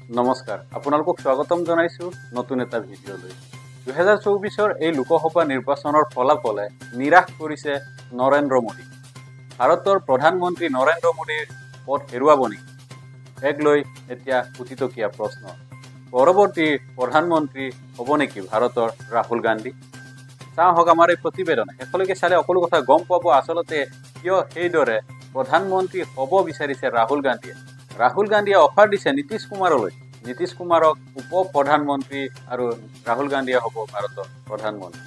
নমস্কাৰ আপোনালোকক স্বাগতম জনাইছো নতুন এটা ভিডিঅ'লৈ 2024 এই লোকসভা নিৰ্বাচনৰ ফলাফলে নিৰাশ কৰিছে নৰেন্দ্ৰ মোদী ভাৰতৰ প্ৰধানমন্ত্ৰী নৰেন্দ্ৰ মোদীৰ পদ হেৰুৱাব নেকি এক লৈ এতিয়া উঠিতকীয়া প্ৰশ্ন পৰৱৰ্তী প্ৰধানমন্ত্ৰী হ'ব নেকি ভাৰতৰ ৰাহুল গান্ধী চাওক আমাৰ এই প্ৰতিবেদন একেলগে চালে সকলো কথা গম পাব আচলতে কিয় সেইদৰে প্ৰধানমন্ত্ৰী হ'ব বিচাৰিছে ৰাহুল গান্ধীয়ে অফাৰ দিছে নীতিশ কুমাৰলৈ নীতিশ কুমাৰক উপ প্ৰধানমন্ত্ৰী আৰু ৰাহুল গান্ধীয়ে হ'ব ভাৰতৰ প্ৰধানমন্ত্ৰী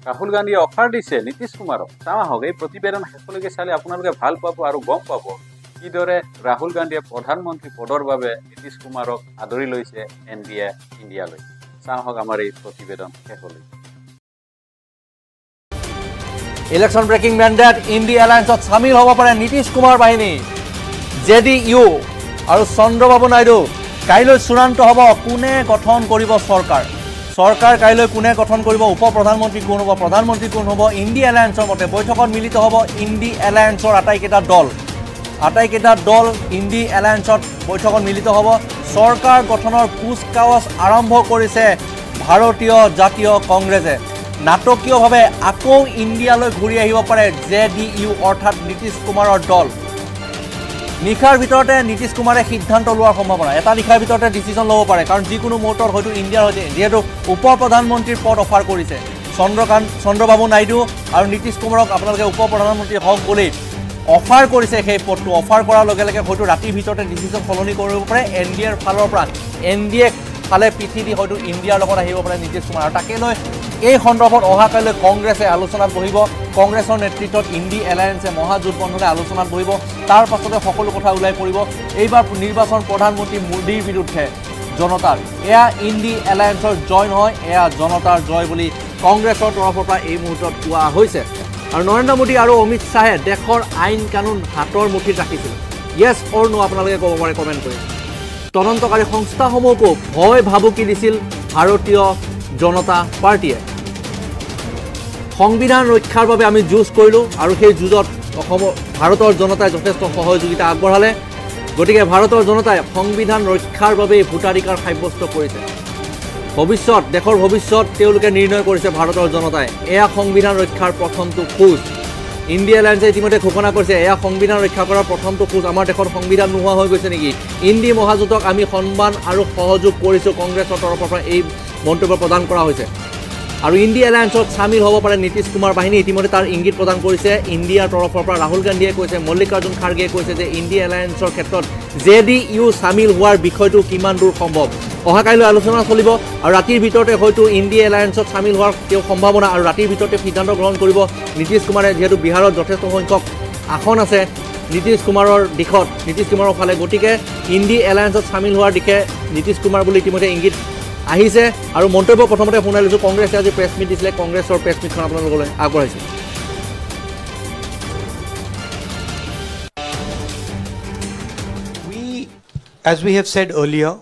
ৰাহুল গান্ধীয়ে অফাৰ দিছে নীতিশ কুমাৰক চাওক এই প্ৰতিবেদন একেলগে চালে আপোনালোকে ভাল পাব আৰু গম পাব কিদৰে ৰাহুল গান্ধীয়ে প্ৰধানমন্ত্ৰী পদৰ বাবে নীতিশ কুমাৰক আদৰি লৈছে এনডিএ ইণ্ডিয়ালৈ চাওক আমাৰ এই প্ৰতিবেদন একেলগে ইলেকশন ব্ৰেকিং মেণ্ডেট ইণ্ডি এলায়েন্সত সামিল হ'ব পাৰে নীতিশ কুমাৰ বাহিনী জেডিইউ আৰু চন্দ্ৰবাবু নাইডু কাইলৈ চূড়ান্ত হ'ব কোনে গঠন কৰিব চৰকাৰ কাইলৈ কোনে গঠন কৰিব উপ প্ৰধানমন্ত্ৰী কোন হ'ব প্ৰধানমন্ত্ৰী কোন হ'ব ইণ্ডি এলায়েন্সৰ মতে বৈঠকত মিলিত হ'ব ইণ্ডি এলায়েন্সৰ আটাইকেইটা দল ইণ্ডি এলায়েন্সত বৈঠকত মিলিত হ'ব চৰকাৰ গঠনৰ কুচকাৱাজ আৰম্ভ কৰিছে ভাৰতীয় জাতীয় কংগ্ৰেছে নাটকীয়ভাৱে আকৌ ইণ্ডিয়ালৈ ঘূৰি আহিব পাৰে জেডিইউ অৰ্থাৎ নীতিশ কুমাৰৰ দল নিশাৰ ভিতৰতে নীতিশ কুমাৰে সিদ্ধান্ত লোৱাৰ সম্ভাৱনা এটা নিশাৰ ভিতৰতে ডিচিজন ল'ব পাৰে কাৰণ যিকোনো মুহূৰ্তত হয়তো ইণ্ডিয়াৰ সৈতে যিহেতু উপ প্ৰধানমন্ত্ৰীৰ পদ অফাৰ কৰিছে চন্দ্ৰবাবু নাইডু আৰু নীতিশ কুমাৰক আপোনালোকে উপ প্ৰধানমন্ত্ৰী হওক বুলি অফাৰ কৰিছে সেই পদটো অফাৰ কৰাৰ লগে লগে হয়তো ৰাতিৰ ভিতৰতে ডিচিজন সলনি কৰিব পাৰে এনডিএৰ ফালৰ পৰা এনডিএ ফালে পিঠি দি হয়তো ইণ্ডিয়াৰ লগত আহিব পাৰে নীতিশ কুমাৰ আৰু তাকে লৈ এই সন্দৰ্ভত অহাকাইলৈ কংগ্ৰেছে আলোচনাত বহিব কংগ্ৰেছৰ নেতৃত্বত ইণ্ডি এলায়েন্সে মহাজোটবন্ধনে আলোচনাত বহিব তাৰ পাছতে সকলো কথা ওলাই পৰিব এইবাৰ নিৰ্বাচন প্ৰধানমন্ত্ৰী মোদীৰ বিৰুদ্ধে জনতাৰ এয়া ইণ্ডি এলায়েন্সৰ জয় নহয় এয়া জনতাৰ জয় বুলি কংগ্ৰেছৰ তৰফৰ পৰা এই মুহূৰ্তত কোৱা হৈছে আৰু নৰেন্দ্ৰ মোদী আৰু অমিত শ্বাহে দেশৰ আইন কানুন হাতৰ মুঠিত ৰাখিছিল ইয়েছ অৰ নো আপোনালোকে ক'ব পাৰে কমেণ্ট কৰি তদন্তকাৰী সংস্থাসমূহকো ভয় ভাবুকি দিছিল ভাৰতীয় জনতা পাৰ্টিয়ে সংবিধান ৰক্ষাৰ বাবে আমি যুঁজ কৰিলোঁ আৰু সেই যুঁজত ভাৰতৰ জনতাই যথেষ্ট সহযোগিতা আগবঢ়ালে গতিকে ভাৰতৰ জনতাই সংবিধান ৰক্ষাৰ বাবে ভোটাধিকাৰ সাব্যস্ত কৰিছে দেশৰ ভৱিষ্যত তেওঁলোকে নিৰ্ণয় কৰিছে ভাৰতৰ জনতাই এয়া সংবিধান ৰক্ষাৰ প্ৰথমটো খোজ ইণ্ডি এলায়েন্সে ইতিমধ্যে ঘোষণা কৰিছে এয়া সংবিধান ৰক্ষা কৰাৰ প্ৰথমটো খোজ আমাৰ দেশৰ সংবিধান নোহোৱা হৈ গৈছে নেকি ইণ্ডি মহাজোঁটক আমি সন্মান আৰু সহযোগ কৰিছোঁ কংগ্ৰেছৰ তৰফৰ পৰা এই মন্তব্য প্ৰদান কৰা হৈছে আৰু ইণ্ডি এলায়েন্সত সামিল হ'ব পাৰে নীতিশ কুমাৰ বাহিনী ইতিমধ্যে তাৰ ইংগিত প্ৰদান কৰিছে ইণ্ডিয়াৰ তৰফৰ পৰা ৰাহুল গান্ধীয়ে কৈছে মল্লিকাৰ্জুন খাৰ্গেয়ে কৈছে যে ইণ্ডি এলায়েন্সৰ ক্ষেত্ৰত জেডিইউ সামিল হোৱাৰ বিষয়টো কিমান দূৰ সম্ভৱ অহাকাইলৈ আলোচনা চলিব আৰু ৰাতিৰ ভিতৰতে হয়তো ইণ্ডি এলায়েন্সত সামিল হোৱাৰ সম্ভাৱনা আৰু ৰাতিৰ ভিতৰতে সিদ্ধান্ত গ্ৰহণ কৰিব নীতিশ কুমাৰে যিহেতু বিহাৰত যথেষ্ট সংখ্যক আসন আছে নীতিশ কুমাৰৰ ফালে গতিকে ইণ্ডি এলায়েন্সত সামিল হোৱাৰ দিশে নীতিশ কুমাৰ বুলি ইতিমধ্যে ইংগিত আহিছে আৰু মন্তব্য প্ৰথমতে শুনাই লৈছোঁ কংগ্ৰেছে আজি প্ৰেছ মিট দিছিলে কংগ্ৰেছৰ প্ৰেছ মিটখন আপোনালোকলৈ আগবঢ়াইছে As we have said earlier,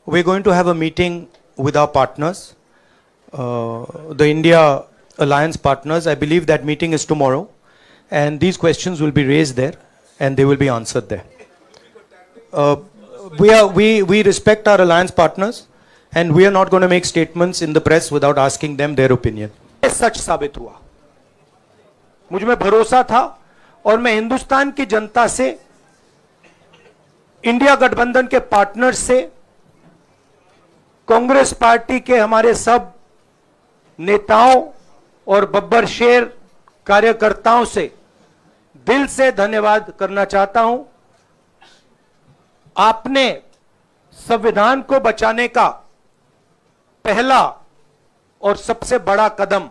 we're going to have a meeting with our partners, the India Alliance partners. I believe that meeting is tomorrow, and these questions will be raised there, and they will be answered there. We respect our alliance partners, and we are not going to make statements in the press without asking them their opinion. सच साबित हुआ मुझ में भरोसा था और मैं हिंदुस्तान की जनता से India गठबंधन के partners से Congress party के हमारे सब नेताओं और बब्बर शेर कार्यकर्ताओं से दिल से धन्यवाद करना चाहता हूं आपने संविधान को बचाने का पहला और सबसे बड़ा कदम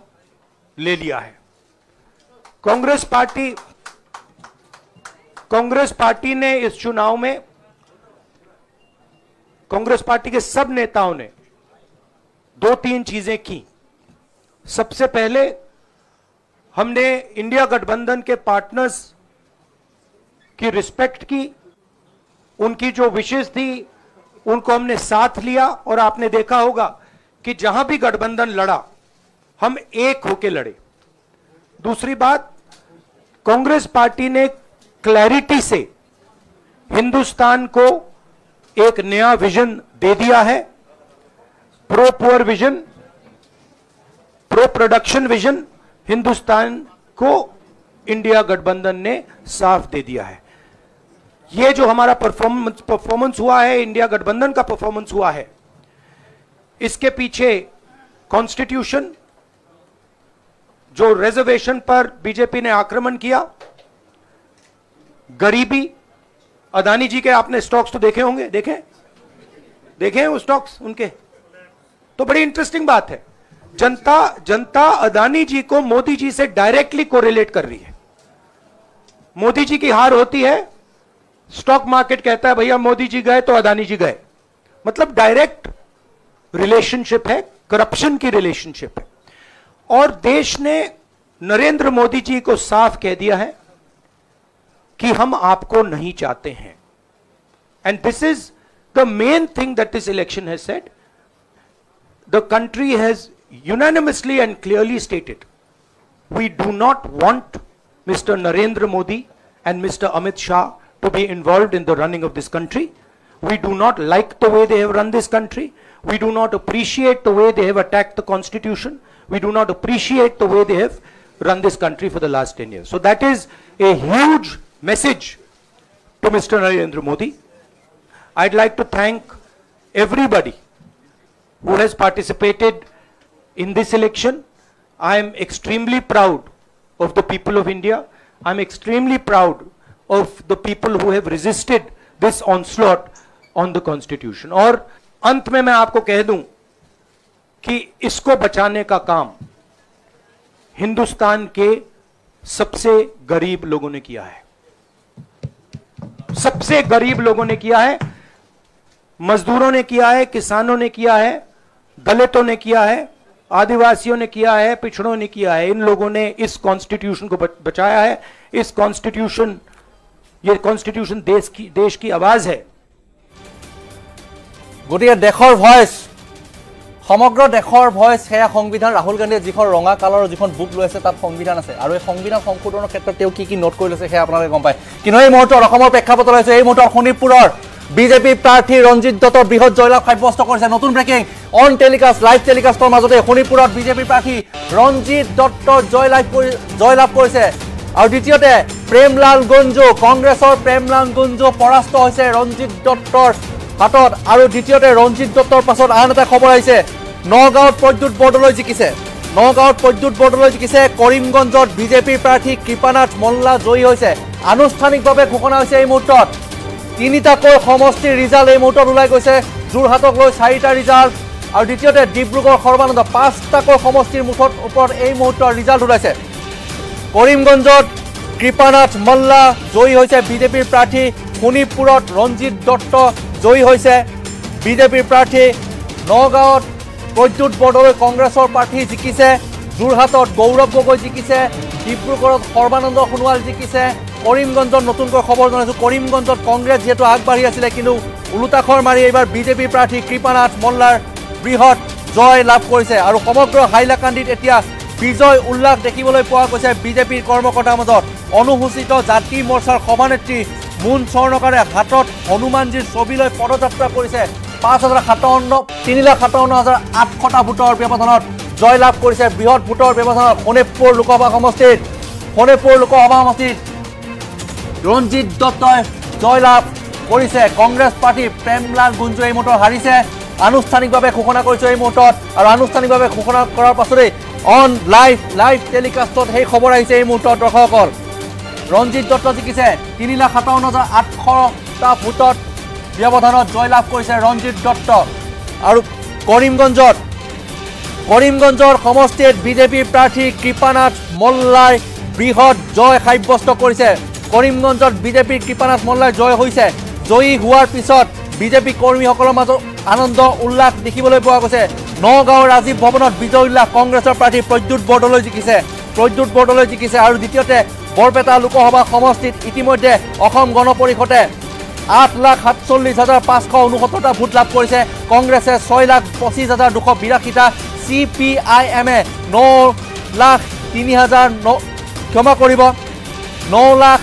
ले लिया है कांग्रेस पार्टी ने इस चुनाव में कांग्रेस पार्टी के सब नेताओं ने 2-3 चीजें की सबसे पहले हमने इंडिया गठबंधन के पार्टनर्स की रिस्पेक्ट की उनकी जो विशेष थी उनको हमने साथ लिया और आपने देखा होगा कि जहां भी गठबंधन लड़ा हम एक होकर लड़े दूसरी बात कांग्रेस पार्टी ने क्लैरिटी से हिंदुस्तान को एक नया विजन दे दिया है, pro poor vision, pro production vision Hindustan को इंडिया गठबंधन ने साफ दे दिया है। ये जो हमारा परफॉर्मेंस हुआ है, इंडिया गठबंधन का परफॉर्मेंस हुआ है, इसके पीछे कॉन्स्टिट्यूशन, जो रिजर्वेशन पर बीजेपी ने आक्रमण किया, गरीबी, अदानी जी के आपने स्टॉक्स तो देखे होंगे, देखे वो स्टॉक्स उनके, तो बड़ी इंटरेस्टिंग बात है। जनता अदानी जी को मोदी जी से डायरेक्टली कोरिलेट कर रही है। मोदी जी की हार होती है, स्टॉक मार्केट कहता है भैया मोदी जी गए तो अदानी जी गए, मतलब डायरेक्ट रिलेशनशिप है, करप्शन की रिलेशनशिप है। और देश ने नरेंद्र मोदी जी को साफ कह दिया है कि हम आपको नहीं चाहते हैं। And this is the main thing that this election has said. The country has unanimously and clearly stated, we do not want Mr. Narendra Modi and Mr. Amit Shah to be involved in the running of this country. We do not like the way they have run this country. We do not appreciate the way they have attacked the constitution. We do not appreciate the way they have run this country for the last 10 years. So that is a huge message to Mr. Narendra Modi. I'd like to thank everybody who has participated in this election. I am extremely proud of the people of India. I am extremely proud of the people who have resisted this onslaught on the constitution. और अंत में मैं आपको कह दूं कि इसको बचाने का काम हिंदुस्तान के सबसे गरीब लोगों ने किया है, सबसे गरीब लोगों ने किया है, मजदूरों ने किया है, किसानों ने किया है, दलितों ने किया है, आदिवासियों ने किया है, पिछड़ों ने किया है। इन लोगों ने इस कॉन्स्टिट्यूशन को बचाया है। इस कॉन्स्टिट्यूशन, ये कॉन्स्टिट्यूशन देश की आवाज है। গতিকে দেশৰ ভয়েস, সমগ্ৰ দেশৰ ভয়েস, সেয়া সংবিধান। ৰাহুল গান্ধীয়ে যিখন ৰঙা কালাৰৰ যিখন বুক লৈ আছে তাত সংবিধান আছে, আৰু এই সংবিধান সংশোধনৰ ক্ষেত্ৰত তেওঁ কি নোট কৰি লৈছে সেয়া আপোনালোকে গম পায়। কিন্তু এই মুহূৰ্তত অসমৰ প্ৰেক্ষাপটত হৈছে, এই মুহূৰ্তত শোণিতপুৰৰ বিজেপি প্ৰাৰ্থী ৰঞ্জিত দত্তৰ বৃহৎ জয়লাভ সাব্যস্ত কৰিছে। নতুন ব্ৰেকিং অন টেলিকাষ্ট, লাইভ টেলিকাষ্টৰ মাজতে শোণিতপুৰত বিজেপি প্ৰাৰ্থী ৰঞ্জিত দত্তৰ জয়লাভ কৰিছে। আৰু দ্বিতীয়তে প্ৰেমলাল গঞ্জু, কংগ্ৰেছৰ প্ৰেমলাল গঞ্জু পৰাস্ত হৈছে ৰঞ্জিত দত্তৰ হাতত। আৰু দ্বিতীয়তে ৰঞ্জিত দত্তৰ পাছত আন এটা খবৰ আহিছে, নগাঁৱত প্ৰদ্যুৎ বৰদলৈ জিকিছে। নগাঁৱত প্ৰদ্যুৎ বৰদলৈ জিকিছে। কৰিমগঞ্জত বিজেপিৰ প্ৰাৰ্থী কৃপানাথ মল্লা জয়ী হৈছে। আনুষ্ঠানিকভাৱে ঘোষণা হৈছে এই মুহূৰ্তত। তিনিটাকৈ সমষ্টিৰ ৰিজাল্ট এই মুহূৰ্তত ওলাই গৈছে। যোৰহাটক লৈ 4টা ৰিজাল্ট, আৰু দ্বিতীয়তে ডিব্ৰুগড় সৰ্বানন্দ 5টাকৈ সমষ্টিৰ মুঠৰ ওপৰত এই মুহূৰ্তৰ ৰিজাল্ট ওলাইছে। কৰিমগঞ্জত কৃপানাথ মল্লা জয়ী হৈছে বিজেপিৰ প্ৰাৰ্থী। শোণিতপুৰত ৰঞ্জিত দত্ত জয়ী হৈছে বিজেপিৰ প্ৰাৰ্থী। নগাঁৱত প্ৰদ্যুৎ বৰদলৈ কংগ্ৰেছৰ প্ৰাৰ্থী জিকিছে। যোৰহাটত গৌৰৱ গগৈ জিকিছে। ডিব্ৰুগড়ত সৰ্বানন্দ সোণোৱাল জিকিছে। কৰিমগঞ্জত নতুনকৈ খবৰ জনাইছোঁ, কৰিমগঞ্জত কংগ্ৰেছ যিহেতু আগবাঢ়ি আছিলে, কিন্তু ওলোটাখৰ মাৰি এইবাৰ বিজেপিৰ প্ৰাৰ্থী কৃপানাথ মল্লাৰ বৃহৎ জয় লাভ কৰিছে। আৰু সমগ্ৰ হাইলাকান্দিত এতিয়া বিজয় উল্লাস দেখিবলৈ পোৱা গৈছে বিজেপিৰ কৰ্মকৰ্তাৰ মাজত। অনুসূচিত জাতি মৰ্চাৰ সভানেত্ৰী মুন স্বৰ্ণকাৰে হাতত হনুমানজীৰ ছবি লৈ পদযাত্ৰা কৰিছে। 3,57,800টা ভোটৰ ব্যৱধানত জয়লাভ কৰিছে। বৃহৎ ভোটৰ ব্যৱধানত শোণিতপুৰ লোকসভা সমষ্টিত ৰঞ্জিত দত্তই জয়লাভ কৰিছে। কংগ্ৰেছ প্ৰাৰ্থী প্ৰেমলাল গুঞ্জু এই মুহূৰ্তত হাৰিছে। আনুষ্ঠানিকভাৱে ঘোষণা কৰিছে এই মুহূৰ্তত, আৰু আনুষ্ঠানিকভাৱে ঘোষণা কৰাৰ পাছতেই অন লাইভ টেলিকাষ্টত সেই খবৰ আহিছে এই মুহূৰ্তত। দৰ্শকসকল, ৰঞ্জিত দত্ত জিকিছে। 3,57,800টা ভোটত ব্যৱধানত জয়লাভ কৰিছে ৰঞ্জিত দত্ত। আৰু কৰিমগঞ্জৰ সমষ্টিত বিজেপিৰ প্ৰাৰ্থী কৃপানাথ মল্লাই বৃহৎ জয় সাব্যস্ত কৰিছে। কৰিমগঞ্জত বিজেপিৰ কৃপানাথ মল্লাই জয় হৈছে। জয়ী হোৱাৰ পিছত বিজেপি কৰ্মীসকলৰ মাজত আনন্দ উল্লাস দেখিবলৈ পোৱা গৈছে। নগাঁৱৰ ৰাজীৱ ভৱনত বিজয় উল্লাস কংগ্ৰেছৰ প্ৰাৰ্থী প্ৰদ্যুৎ বৰদলৈ জিকিছে। আৰু দ্বিতীয়তে বৰপেটা লোকসভা সমষ্টিত ইতিমধ্যে অসম গণ পৰিষদে 8,47,569টা ভোট লাভ কৰিছে। কংগ্ৰেছে 6,25,282টা, CPIMে 9,03,939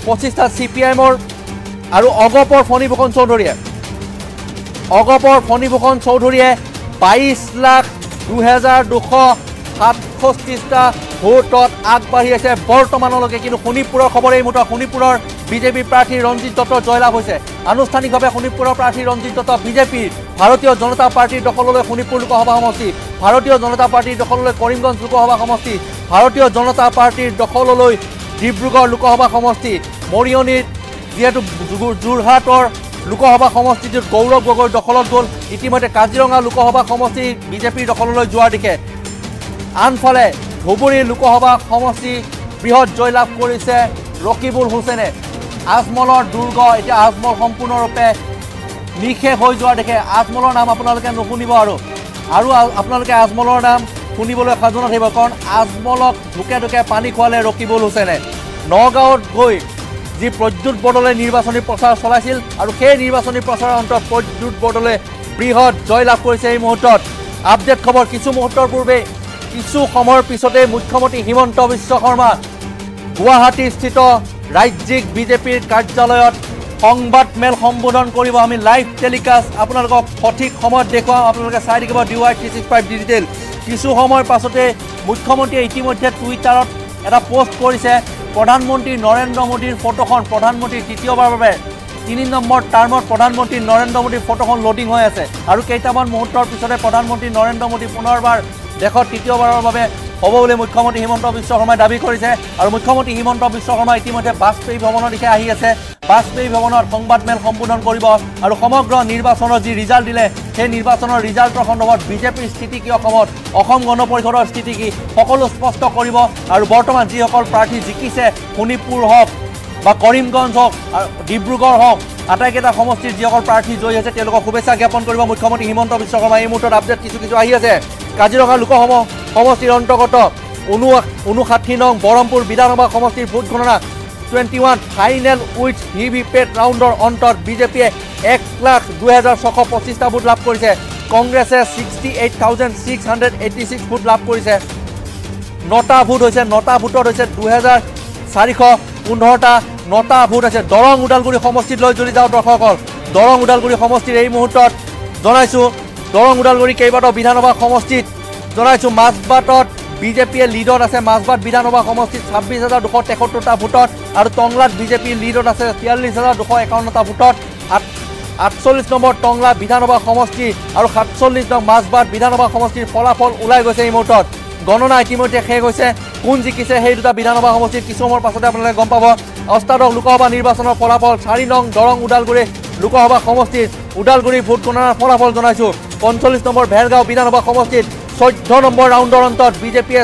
25টা CPIMৰ আৰু অগপৰ ফণীভূষণ চৌধুৰীয়ে 22,267টা ভোটত আগবাঢ়ি আছে বৰ্তমানলৈকে। কিন্তু শোণিতপুৰৰ খবৰ এই মুহূৰ্তত শোণিতপুৰৰ বিজেপি প্ৰাৰ্থী ৰঞ্জিত দত্তৰ জয়লাভ হৈছে। আনুষ্ঠানিকভাৱে শোণিতপুৰৰ প্ৰাৰ্থী ৰঞ্জিত দত্ত বিজেপিৰ ভাৰতীয় জনতা পাৰ্টীৰ দখললৈ শোণিতপুৰ লোকসভা সমষ্টি, ভাৰতীয় জনতা পাৰ্টীৰ দখললৈ কৰিমগঞ্জ লোকসভা সমষ্টি, ভাৰতীয় জনতা পাৰ্টীৰ দখললৈ ডিব্ৰুগড় লোকসভা সমষ্টি, মৰিয়নিত যিহেতু যোৰহাটৰ লোকসভা সমষ্টিটোত গৌৰৱ গগৈৰ দখলত গ'ল। ইতিমধ্যে কাজিৰঙা লোকসভা সমষ্টি বিজেপিৰ দখললৈ যোৱাৰ দিশে। আনফালে ধুবুৰী লোকসভা সমষ্টি বৃহৎ জয়লাভ কৰিছে ৰকিবুল হুছেইনে। আজমলৰ দুৰ্গ এতিয়া আজমল সম্পূৰ্ণৰূপে নিশেষ হৈ যোৱাৰ দিশে। আজমলৰ নাম আপোনালোকে নুশুনিব আৰু আপোনালোকে আজমলৰ নাম শুনিবলৈ সাজু নাথাকিব, কাৰণ আজমলক ঢুকে ঢুকে পানী খোৱালে ৰকিবুল হুছেইনে। নগাঁৱত গৈ যি প্ৰদ্যুৎ বৰদলৈ নিৰ্বাচনী প্ৰচাৰ চলাইছিল আৰু সেই নিৰ্বাচনী প্ৰচাৰৰ অন্তত প্ৰদ্যুৎ বৰদলৈ বৃহৎ জয়লাভ কৰিছে এই মুহূৰ্তত। আপডেট খবৰ কিছু মুহূৰ্তৰ পূৰ্বে কিছু সময়ৰ পিছতে মুখ্যমন্ত্ৰী হিমন্ত বিশ্ব শৰ্মা গুৱাহাটীস্থিত ৰাজ্যিক বিজেপিৰ কাৰ্যালয়ত সংবাদমেল সম্বোধন কৰিব। আমি লাইভ টেলিকাষ্ট আপোনালোকক সঠিক সময়ত দেখুৱাম, আপোনালোকে চাই থাকিব DY365 ডিজিটেল। কিছু সময়ৰ পাছতে মুখ্যমন্ত্ৰীয়ে ইতিমধ্যে টুইটাৰত এটা পোষ্ট কৰিছে। প্ৰধানমন্ত্ৰী নৰেন্দ্ৰ মোদীৰ ফটোখন, প্ৰধানমন্ত্ৰী তৃতীয়বাৰৰ বাবে 3 নম্বৰ টাৰ্মত প্ৰধানমন্ত্ৰী নৰেন্দ্ৰ মোদীৰ ফটোখন লোডিং হৈ আছে আৰু কেইটামান মুহূৰ্তৰ পিছতে প্ৰধানমন্ত্ৰী নৰেন্দ্ৰ মোদী পুনৰবাৰ দেশত তৃতীয়বাৰৰ বাবে হ'ব বুলি মুখ্যমন্ত্ৰী হিমন্ত বিশ্ব শৰ্মাই দাবী কৰিছে। আৰু মুখ্যমন্ত্ৰী হিমন্ত বিশ্ব শৰ্মা ইতিমধ্যে বাজপেয়ী ভৱনৰ দিশে আহি আছে। বাজপেয়ী ভৱনত সংবাদমেল সম্বোধন কৰিব আৰু সমগ্ৰ নিৰ্বাচনৰ যি ৰিজাল্ট দিলে সেই নিৰ্বাচনৰ ৰিজাল্টৰ সন্দৰ্ভত বিজেপিৰ স্থিতি কি, অসম গণ পৰিষদৰ স্থিতি কি, সকলো স্পষ্ট কৰিব। আৰু বৰ্তমান যিসকল প্ৰাৰ্থী জিকিছে, শোণিতপুৰ হওক বা কৰিমগঞ্জ হওক ডিব্ৰুগড় হওক, আটাইকেইটা সমষ্টিৰ যিসকল প্ৰাৰ্থী জয়ী হৈছে তেওঁলোকক শুভেচ্ছা জ্ঞাপন কৰিব মুখ্যমন্ত্ৰী হিমন্ত বিশ্ব শৰ্মা। এই মুহূৰ্তত আপডেট কিছু আহি আছে। কাজিৰঙা লোকসভা সমষ্টিৰ অন্তৰ্গত 59 নং বৰমপুৰ বিধানসভা সমষ্টিৰ ভোট গণনা 21 ফাইনেল উইথ ভিভিপেট ৰাউণ্ডৰ অন্তত বিজেপিয়ে 1,02,625টা ভোট লাভ কৰিছে। কংগ্ৰেছে 68,686 ভোট লাভ কৰিছে। 9টা ভোট হৈছে, 9টা ভোটত হৈছে 2,415টা 9টা ভোট আছে। দৰং ওদালগুৰি সমষ্টিত লৈ যদি যাওঁ দৰ্শকসকল, দৰং ওদালগুৰি সমষ্টিৰ এই মুহূৰ্তত জনাইছোঁ দৰং ওদালগুৰি কেইবাটাও বিধানসভা সমষ্টিত জনাইছোঁ মাজবাটত বিজেপিয়ে লিডত আছে। মাজবাট বিধানসভা সমষ্টিত 26,273টা ভোটত আৰু টংলাত বিজেপিৰ লিডত আছে 43,251টা ভোটত। 48 নম্বৰ টংলা বিধানসভা সমষ্টি আৰু 47 নং মাজবাট বিধানসভা সমষ্টিৰ ফলাফল ওলাই গৈছে। এই মুহূৰ্তত গণনা ইতিমধ্যে শেষ হৈছে। কোন জিকিছে সেই দুটা বিধানসভা সমষ্টিত কিছু সময়ৰ পাছতে আপোনালোকে গম পাব। অষ্টাদশ লোকসভা নিৰ্বাচনৰ ফলাফল 4 নং দৰং ওদালগুৰি লোকসভা সমষ্টিত ওদালগুৰি ভোট গণনাৰ ফলাফল জনাইছোঁ। 45 নম্বৰ ভেৰগাঁও বিধানসভা সমষ্টিত 14 নম্বৰ ৰাউণ্ডৰ অন্তত বিজেপিয়ে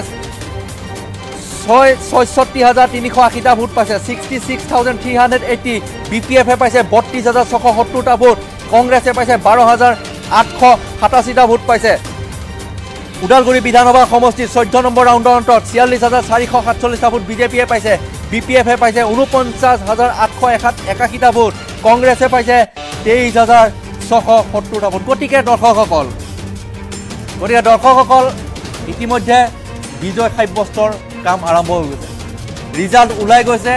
66,380টা ভোট পাইছে। 66,380। BPF পাইছে 32,670টা ভোট। কংগ্ৰেছে পাইছে 12,887টা ভোট পাইছে। ওদালগুৰি বিধানসভা সমষ্টিত 14 নম্বৰ ৰাউণ্ডৰ অন্তত 46,447টা ভোট বিজেপিয়ে পাইছে। BPF পাইছে 49,881টা ভোট। কংগ্ৰেছে পাইছে 23,670টা ভোট। গতিকে দৰ্শকসকল ইতিমধ্যে বিজয় সাব্যস্তৰ কাম আৰম্ভ হৈ গৈছে। ৰিজাল্ট ওলাই গৈছে,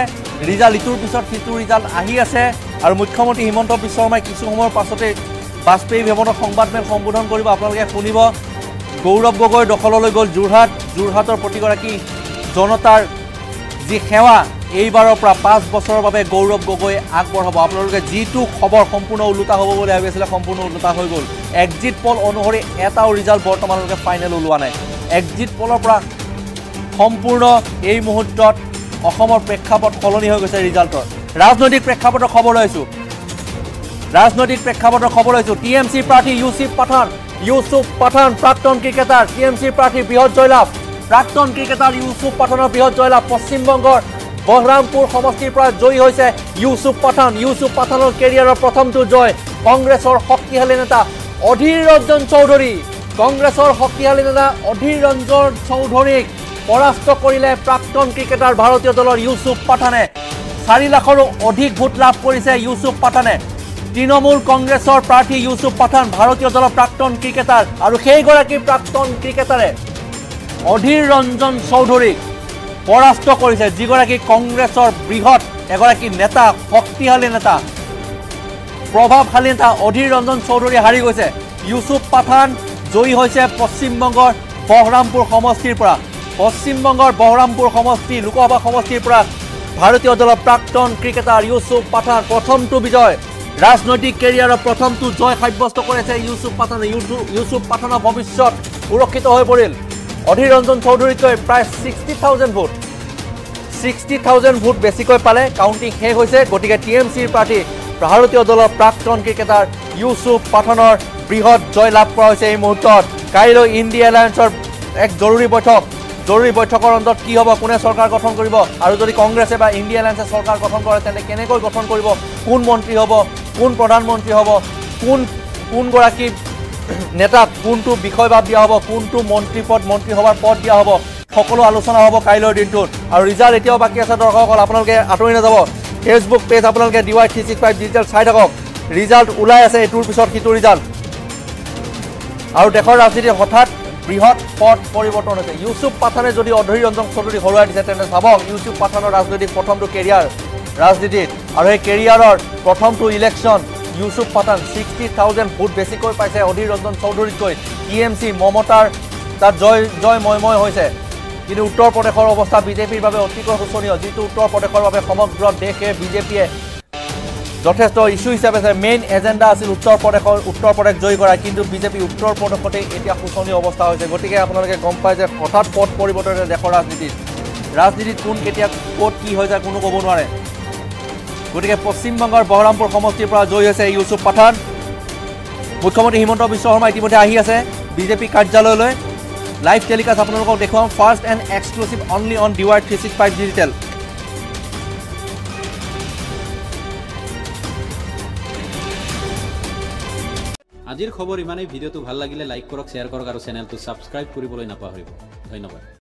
ৰিজাল্ট ইটোৰ পিছত সিটো ৰিজাল্ট আহি আছে। আৰু মুখ্যমন্ত্ৰী হিমন্ত বিশ্ব শৰ্মাই কিছু সময়ৰ পাছতে বাজপেয়ী ভৱনত সংবাদমেল সম্বোধন কৰিব, আপোনালোকে শুনিব। গৌৰৱ গগৈৰ দখললৈ গ'ল যোৰহাটৰ প্ৰতিগৰাকী জনতাৰ যি সেৱা, এইবাৰৰ পৰা 5 বছৰৰ বাবে গৌৰৱ গগৈ আগবঢ়াব। আপোনালোকে যিটো খবৰ সম্পূৰ্ণ ওলোটা হ'ব বুলি ভাবি আছিলে সম্পূৰ্ণ ওলোটা হৈ গ'ল। এক্সিট পল অনুসৰি এটাও ৰিজাল্ট বৰ্তমানলৈকে ফাইনেল ওলোৱা নাই। এক্সিট পলৰ পৰা সম্পূৰ্ণ এই মুহূৰ্তত অসমৰ প্ৰেক্ষাপট সলনি হৈ গৈছে ৰিজাল্টৰ। ৰাজনৈতিক প্ৰেক্ষাপটৰ খবৰ লৈছোঁ। TMC প্ৰাৰ্থী ইউছুফ পাঠান প্ৰাক্তন ক্ৰিকেটাৰ। TMC প্ৰাৰ্থী বৃহৎ জয়লাভ। প্ৰাক্তন ক্ৰিকেটাৰ ইউছুফ পাঠানৰ বৃহৎ জয়লাভ। পশ্চিমবংগৰ বহৰামপুৰ সমষ্টিৰ পৰা জয়ী হৈছে ইউছুফ পাঠান। ইউছুফ পাঠানৰ কেৰিয়াৰৰ প্ৰথমটো জয়। কংগ্ৰেছৰ শক্তিশালী নেতা অধীৰ ৰঞ্জন চৌধুৰীক পৰাস্ত কৰিলে প্ৰাক্তন ক্ৰিকেটাৰ ভাৰতীয় দলৰ ইউছুফ পাঠানে। 4 লাখৰো অধিক ভোট লাভ কৰিছে ইউছুফ পাঠানে। তৃণমূল কংগ্ৰেছৰ প্ৰাৰ্থী ইউছুফ পাঠান ভাৰতীয় দলৰ প্ৰাক্তন ক্ৰিকেটাৰ আৰু সেইগৰাকী প্ৰাক্তন ক্ৰিকেটাৰে অধীৰ ৰঞ্জন চৌধুৰীক পৰাস্ত কৰিছে, যিগৰাকী কংগ্ৰেছৰ বৃহৎ এগৰাকী নেতা, শক্তিশালী নেতা, প্ৰভাৱশালী নেতা অধীৰ ৰঞ্জন চৌধুৰী হাৰি গৈছে। ইউছুফ পাঠান জয়ী হৈছে পশ্চিমবংগৰ বহৰামপুৰ সমষ্টিৰ পৰা। পশ্চিমবংগৰ বহৰামপুৰ সমষ্টি লোকসভা সমষ্টিৰ পৰা ভাৰতীয় দলৰ প্ৰাক্তন ক্ৰিকেটাৰ ইউছুফ পাঠান প্ৰথমটো বিজয়, ৰাজনৈতিক কেৰিয়াৰৰ প্ৰথমটো জয় সাব্যস্ত কৰিছে ইউছুফ পাঠানে। ইউছুফ পাঠানৰ ভৱিষ্যত সুৰক্ষিত হৈ পৰিল। অধীৰ ৰঞ্জন চৌধুৰীতকৈ প্ৰায় 60,000 ভোট 60,000 ভোট বেছিকৈ পালে। কাউণ্টিং শেষ হৈছে। গতিকে TMCৰ প্ৰাৰ্থী ভাৰতীয় দলৰ প্ৰাক্তন ক্ৰিকেটাৰ ইউছুফ পাঠানৰ বৃহৎ জয় লাভ কৰা হৈছে এই মুহূৰ্তত। কাইলৈ ইণ্ডিয়া এলায়েন্সৰ এক জৰুৰী বৈঠকৰ অন্তত কি হ'ব, কোনে চৰকাৰ গঠন কৰিব, আৰু যদি কংগ্ৰেছে বা ইণ্ডিয়া এলায়েন্সে চৰকাৰ গঠন কৰে তেন্তে কেনেকৈ গঠন কৰিব, কোন মন্ত্ৰী হ'ব, কোন প্ৰধানমন্ত্ৰী হ'ব, কোনগৰাকী নেতাক কোনটো বিষয়ভাৱ দিয়া হ'ব, কোনটো মন্ত্ৰীসভাৰ পদ দিয়া হ'ব, সকলো আলোচনা হ'ব কাইলৈৰ দিনটোত। আৰু ৰিজাল্ট এতিয়াও বাকী আছে দৰ্শকসকল, আপোনালোকে আঁতৰি নাযাব। ফেচবুক পেজ আপোনালোকে DY365 ডিজিটেল চাই থাকক। ৰিজাল্ট ওলাই আছে এইটোৰ পিছত সিটো ৰিজাল্ট। আৰু দেশৰ ৰাজনীতিত হঠাৎ বৃহৎ পথ পৰিৱৰ্তন হৈছে। ইউছুফ পাঠানে যদি অধীৰ ৰঞ্জন চৌধুৰী হৰুৱাই দিছে তেন্তে চাবক ইউছুফ পাঠানৰ ৰাজনৈতিক প্ৰথমটো কেৰিয়াৰ ৰাজনীতিত, আৰু সেই কেৰিয়াৰৰ প্ৰথমটো ইলেকশ্যন ইউছুফ পাঠান 60,000 ভোট বেছিকৈ পাইছে অধীৰ ৰঞ্জন চৌধুৰীতকৈ। TMC মমতাৰ তাত জয়ময় হৈছে। কিন্তু উত্তৰ প্ৰদেশৰ অৱস্থা বিজেপিৰ বাবে অতিকৈ শোচনীয়, যিটো উত্তৰ প্ৰদেশৰ বাবে সমগ্ৰ দেশে বিজেপিয়ে যথেষ্ট ইস্যু হিচাপে মেইন এজেণ্ডা আছিল উত্তৰ প্ৰদেশ জয়ী কৰা, কিন্তু বিজেপি উত্তৰ প্ৰদেশতে এতিয়া শোচনীয় অৱস্থা হৈছে। গতিকে আপোনালোকে গম পায় যে হঠাৎ পথ পৰিৱৰ্তন দেশৰ ৰাজনীতিত কোন কেতিয়া ক'ত কি হৈ যায় কোনো ক'ব নোৱাৰে। গতিকে পশ্চিমবংগৰ বহৰামপুৰ সমষ্টিৰ পৰা জয়ী হৈছে ইউছুফ পাঠান। মুখ্যমন্ত্ৰী হিমন্ত বিশ্ব শৰ্মা ইতিমধ্যে আহি আছে বিজেপি কাৰ্যালয়লৈ। লাইভ টেলিকাষ্ট আপোনালোকক দেখুৱাম, first and exclusive only on DY365 digital. আজিৰ খবৰ ইমানেই। ভিডিঅ'টো ভাল লাগিলে লাইক কৰক, শ্বেয়াৰ কৰক আৰু চেনেলটো ছাবস্ক্ৰাইব কৰিবলৈ নাপাহৰিব। ধন্যবাদ।